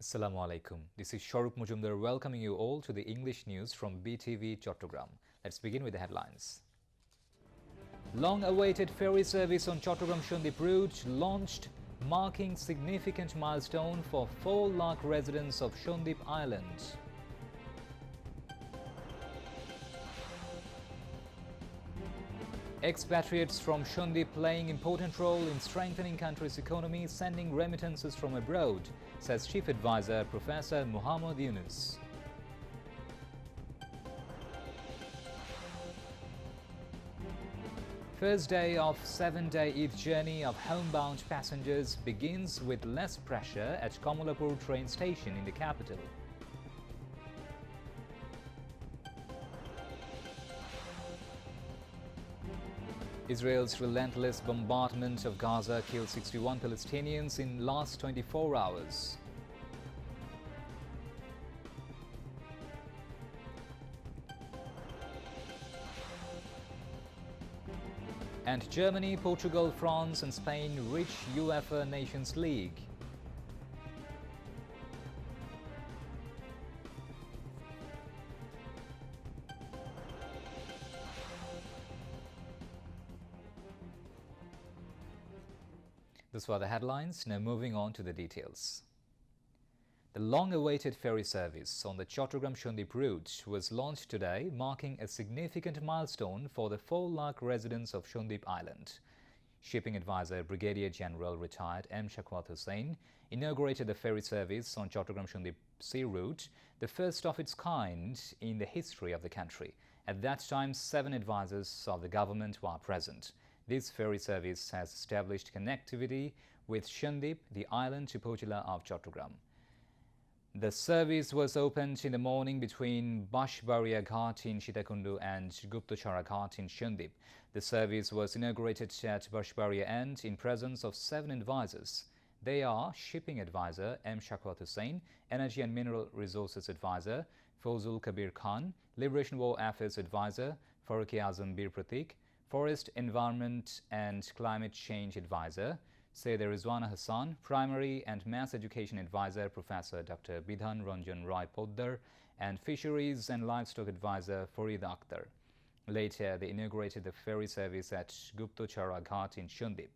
Assalamu alaikum. This is Sharup Mujumdar welcoming you all to the English news from BTV Chattogram. Let's begin with the headlines. Long-awaited ferry service on Chattogram-Shondip route launched, marking significant milestone for 4 lakh residents of Shondip Island. Expatriates from Shondip playing important role in strengthening country's economy, sending remittances from abroad, says Chief Advisor Professor Muhammad Yunus. First day of 7-day Eid journey of homebound passengers begins with less pressure at Komolapur train station in the capital. Israel's relentless bombardment of Gaza killed 61 Palestinians in last 24 hours. And Germany, Portugal, France and Spain reach UEFA Nations League. Those were the headlines. Now moving on to the details. The long-awaited ferry service on the Chattogram-Shondip route was launched today, marking a significant milestone for the 4 lakh residents of Shondip Island. Shipping Advisor Brigadier General retired M. Shakwat Hussain inaugurated the ferry service on Chattogram-Shondip sea route, the first of its kind in the history of the country. At that time, 7 advisors of the government were present. This ferry service has established connectivity with Shondip, the island Upazila of Chattogram. The service was opened in the morning between Bashbaria Ghat in Sitakundu and Guptachara Ghat in Shondip. The service was inaugurated at Bashbaria end in presence of 7 advisors. They are Shipping Advisor M. Shakwat Hussain, Energy and Mineral Resources Advisor Fozul Kabir Khan, Liberation War Affairs Advisor Farooq-e-Azam Bir Pratik, Forest, Environment and Climate Change Advisor Sayyid Rizwana Hassan, Primary and Mass Education Advisor Professor Dr. Bidhan Ranjan Rai Poddar and Fisheries and Livestock Advisor Farid Akhtar. Later, they inaugurated the ferry service at Guptachara Ghat in Shondip.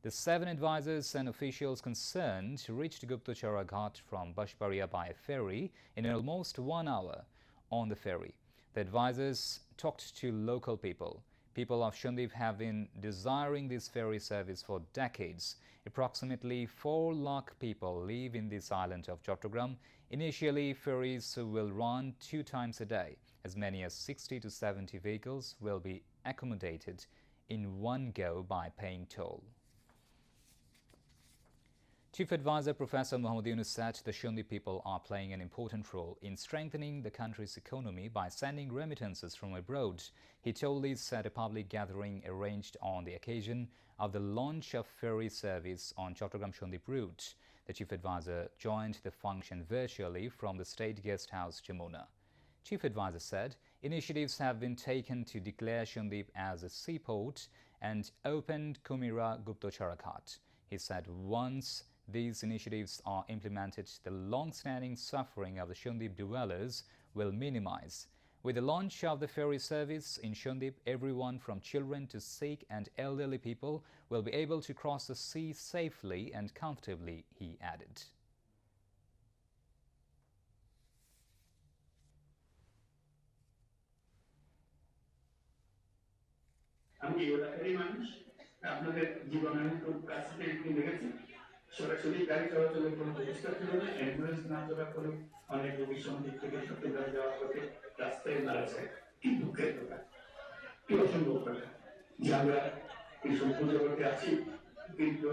The 7 advisors and officials concerned reached Guptachara Ghat from Bashbaria by ferry in almost 1 hour on the ferry. The advisors talked to local people. People of Shondip have been desiring this ferry service for decades. Approximately 4 lakh people live in this island of Chattogram. Initially, ferries will run 2 times a day. As many as 60 to 70 vehicles will be accommodated in one go by paying toll. Chief Advisor Professor Muhammad Yunus said the Shondip people are playing an important role in strengthening the country's economy by sending remittances from abroad. He told this at a public gathering arranged on the occasion of the launch of ferry service on Chattogram-Shondip route. The Chief Advisor joined the function virtually from the State Guest House, Jamuna. Chief Advisor said initiatives have been taken to declare Shondip as a seaport and opened Kumira Guptachara Ghat. He said once these initiatives are implemented, the long-standing suffering of the Shondip dwellers will minimize. With the launch of the ferry service in Shondip, everyone from children to sick and elderly people will be able to cross the sea safely and comfortably, he added. সরাসরি গাড়ি চলাচলের কোনো ব্যবস্থা ছিল না, ambulance না চলাচলে অনেক রোগী Shondip থেকে চট্টগ্রাম যাওয়ার পথে রাস্তায় মারা যায়। কি দুঃখের কথা, কি অসম্ভব কথা যে আমরা এই সম্পূর্ণ জগতে আছি, কিন্তু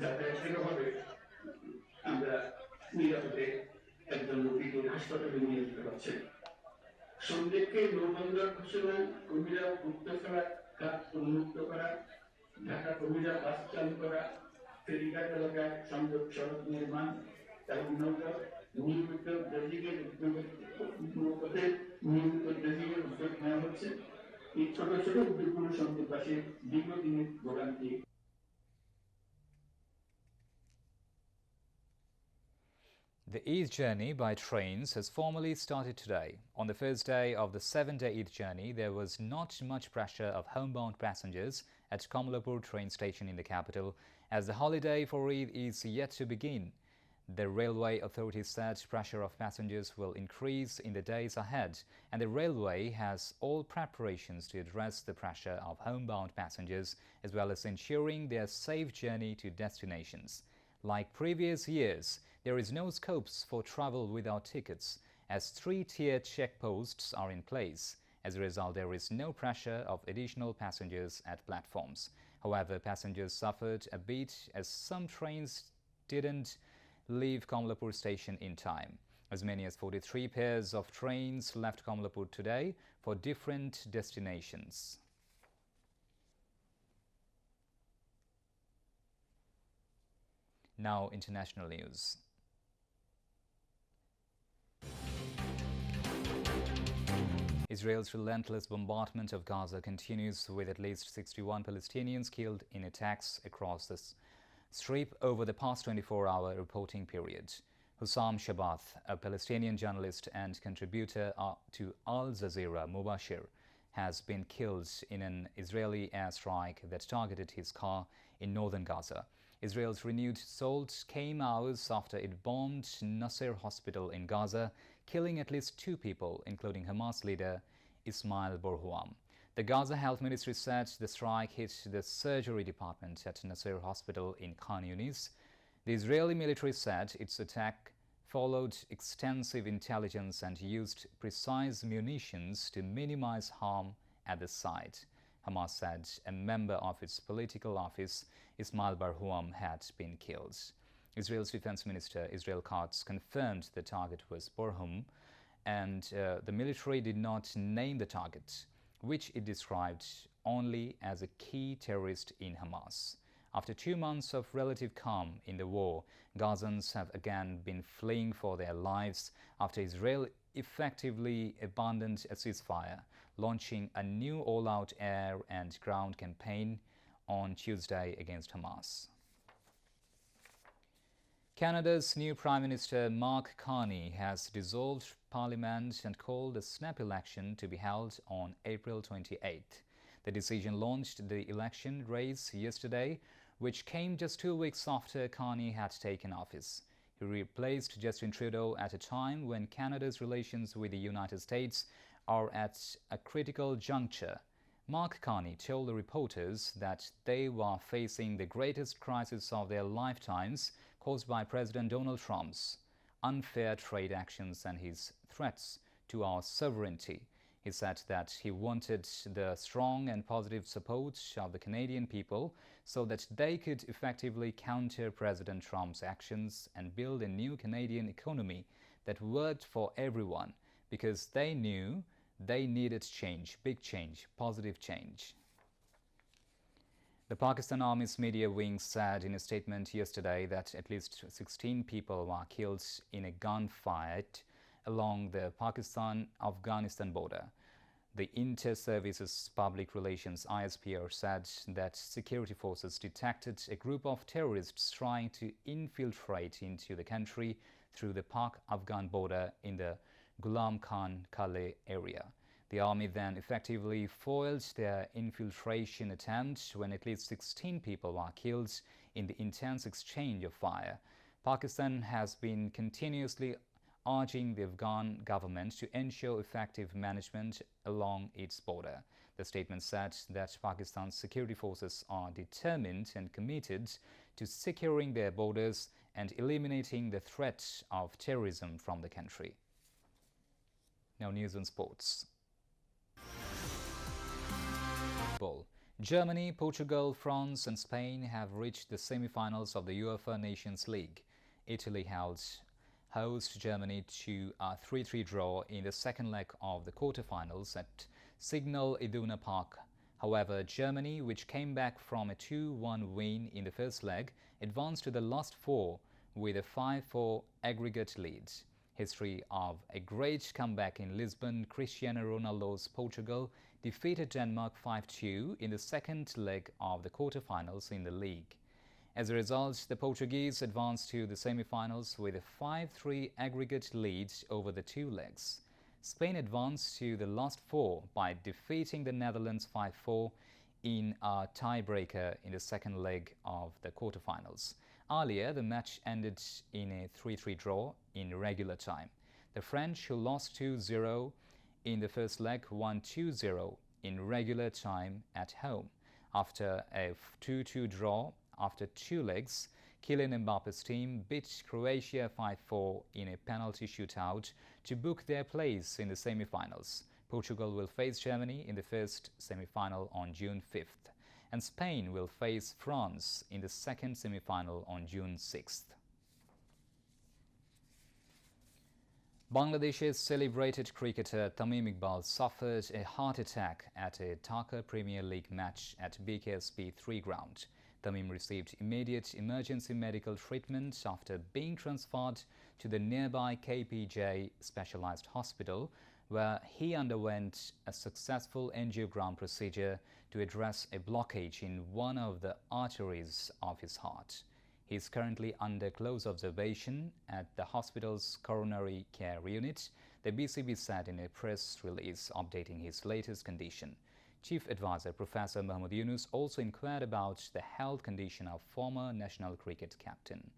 যাতায়াতের অভাবে আমরা নিরাপদে একজন রোগীকে হাসপাতালে নিয়ে যেতে পারছি না। Shondipকে নৌবন্দর ঘোষণা, কুমিরা গুপ্তচরা ঘাট উন্মুক্ত করা, ঢাকা কুমিরা বাস চালু করা, ফেরিঘাট এলাকায় সংযোগ সড়ক নির্মাণ এবং নৌকা নিয়মিত ড্রেজিংয়ের উদ্যোগ নেওয়া হচ্ছে। এই ছোট ছোট উদ্যোগগুলো Shondipবাসীর দীর্ঘদিনের ভোগান্তি The Eid journey by trains has formally started today. On the first day of the 7-day Eid journey, there was not much pressure of homebound passengers at Kamalapur train station in the capital, as the holiday for Eid is yet to begin. The railway authorities said pressure of passengers will increase in the days ahead, and the railway has all preparations to address the pressure of homebound passengers as well as ensuring their safe journey to destinations. Like previous years, there is no scope for travel without tickets, as 3-tier checkposts are in place. As a result, there is no pressure of additional passengers at platforms. However, passengers suffered a bit as some trains didn't leave Kamalapur station in time. As many as 43 pairs of trains left Kamalapur today for different destinations. Now, international news. Israel's relentless bombardment of Gaza continues, with at least 61 Palestinians killed in attacks across the Strip over the past 24-hour reporting period. Hussam Shabath, a Palestinian journalist and contributor to Al Jazeera Mubashir, has been killed in an Israeli airstrike that targeted his car in northern Gaza. Israel's renewed assault came hours after it bombed Nasser Hospital in Gaza, killing at least 2 people, including Hamas leader Ismail Borhuam. The Gaza Health Ministry said the strike hit the surgery department at Nasser Hospital in Khan Yunis. The Israeli military said its attack followed extensive intelligence and used precise munitions to minimize harm at the site. Hamas said a member of its political office, Ismail Barhuam, had been killed. Israel's defense minister, Israel Katz, confirmed the target was Barhum, and the military did not name the target, which it described only as a key terrorist in Hamas. After 2 months of relative calm in the war, Gazans have again been fleeing for their lives after Israel effectively abandoned a ceasefire, launching a new all-out air and ground campaign on Tuesday against Hamas. Canada's new Prime Minister Mark Carney has dissolved Parliament and called a snap election to be held on April 28. The decision launched the election race yesterday, which came just 2 weeks after Carney had taken office. He replaced Justin Trudeau at a time when Canada's relations with the United States are at a critical juncture. Mark Carney told the reporters that they were facing the greatest crisis of their lifetimes, caused by President Donald Trump's unfair trade actions and his threats to our sovereignty. He said that he wanted the strong and positive support of the Canadian people so that they could effectively counter President Trump's actions and build a new Canadian economy that worked for everyone, because they knew they needed change, big change, positive change. The Pakistan Army's media wing said in a statement yesterday that at least 16 people were killed in a gunfight along the Pakistan-Afghanistan border. The Inter-Services Public Relations ISPR said that security forces detected a group of terrorists trying to infiltrate into the country through the Pak-Afghan border in the Ghulam Khan Kale area. The army then effectively foiled their infiltration attempt when at least 16 people were killed in the intense exchange of fire. Pakistan has been continuously urging the Afghan government to ensure effective management along its border. The statement said that Pakistan's security forces are determined and committed to securing their borders and eliminating the threat of terrorism from the country. Now, news on sports. Germany, Portugal, France and Spain have reached the semi-finals of the UEFA Nations League. Italy held host Germany to a 3-3 draw in the second leg of the quarter-finals at Signal Iduna Park. However, Germany, which came back from a 2-1 win in the first leg, advanced to the last 4 with a 5-4 aggregate lead. History of a great comeback in Lisbon, Cristiano Ronaldo's Portugal defeated Denmark 5-2 in the second leg of the quarter-finals in the league. As a result, the Portuguese advanced to the semi-finals with a 5-3 aggregate lead over the two legs. Spain advanced to the last four by defeating the Netherlands 5-4 in a tiebreaker in the second leg of the quarterfinals. Earlier, the match ended in a 3-3 draw in regular time. The French, who lost 2-0 in the first leg, won 2-0 in regular time at home. After a 2-2 draw after two legs, Kylian Mbappe's team beat Croatia 5-4 in a penalty shootout to book their place in the semi-finals. Portugal will face Germany in the first semi-final on June 5th, and Spain will face France in the second semi-final on June 6th. Bangladesh's celebrated cricketer Tamim Iqbal suffered a heart attack at a Dhaka Premier League match at BKSP 3 ground. Tamim received immediate emergency medical treatment after being transferred to the nearby KPJ Specialized Hospital, where he underwent a successful angiogram procedure to address a blockage in one of the arteries of his heart. He is currently under close observation at the hospital's coronary care unit, the BCB said in a press release updating his latest condition. Chief Advisor Professor Mahmood Yunus also inquired about the health condition of former national cricket captain.